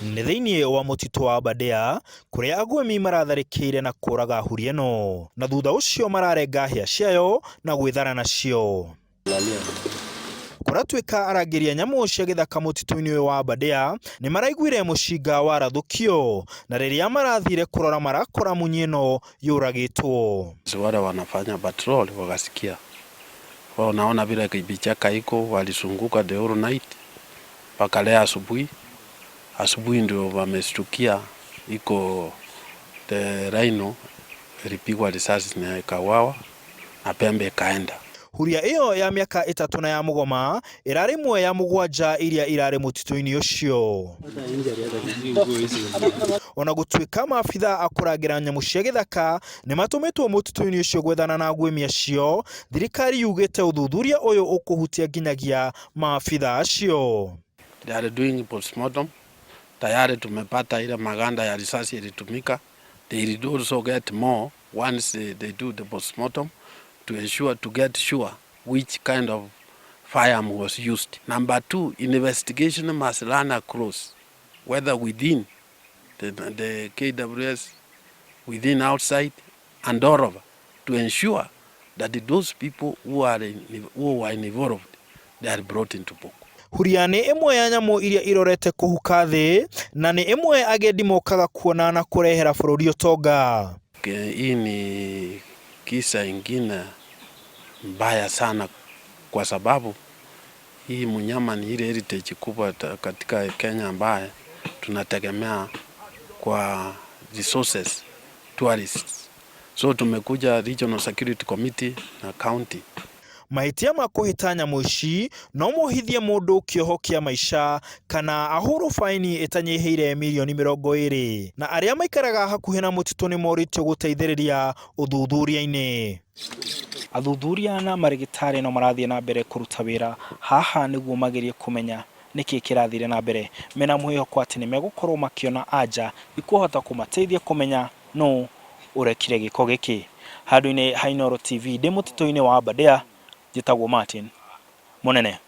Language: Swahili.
Nĩ thĩinĩ wa mũtitũ wa Aberdare kũrĩa Agwimi maratharĩkĩire na kuraga huri ĩno, na thutha ũcio mararenga hĩa ciayo na gwithara nacio. Kũratuĩka arangĩria nyamũ cia gĩthaka mũtitũ-inĩ ũyũ wa Aberdare nĩ maraiguire mũcinga warathũkio, na rĩrĩa marathire kũrora marakora munyi ĩno yũragĩtwo. Wale wanafanya patrol wakasikia, wao naona vile kibichaka iko, walisunguka the whole night mpaka leo asubuhi ndio wameshtukia iko the rhino ilipigwa risasi na ikawawa na pembe ikaenda. Huria iyo ya miaka 3 na ya mugoma irari imwe ya mugwanja iria irari mutito-ini ucio. Ona gutuika maabithaa akuragira nyamu cia githaka ni matumitwo mutito-ini ucio gwethana na Agwimi acio, thirikari yugite uthuthuria uyu ukuhutia nginyagia maabithaa acio. They are doing postmortem. Tayari tumepata ile maganda ya risasi ilitumika. They will also get more once they do the postmortem to ensure to get sure which kind of firearm was used. Number 2, investigation must run across, whether within the KWS, within outside, and all over, to ensure that those people who were involved, they are brought into book. Huria ni imwe ya nyamu iria irorete kuhuka thi, na ni imwe agendi mokaga kuona na kurehera bururi utonga. Hii ni kisa ingine mbaya sana, kwa sababu hii mnyama ni ile heritage kubwa katika Kenya ambaye tunategemea kwa resources tourists. So tumekuja Regional Security Committee na county. Mahitia ma kuhita nyamu ici no mohithie mundu kioho kia maisha kana ahuru faini itanyiheire milioni 20, na aria maikaraga hakuhi na mutitu ni moritio guteithiriria uthuthuria-ini. Athuthuria na marigitari no marathie na mbere kuruta wira haha niguo magirie kumenya niki kirathire na mbere. Mena mwihoko ati ni megukorwo makiona anja ikuhota kumateithia kumenya no urekire giko giki. Handu-ini ha Inooro TV ndi mutitu-ini wa Aberdare, gitagwo Martin Munene.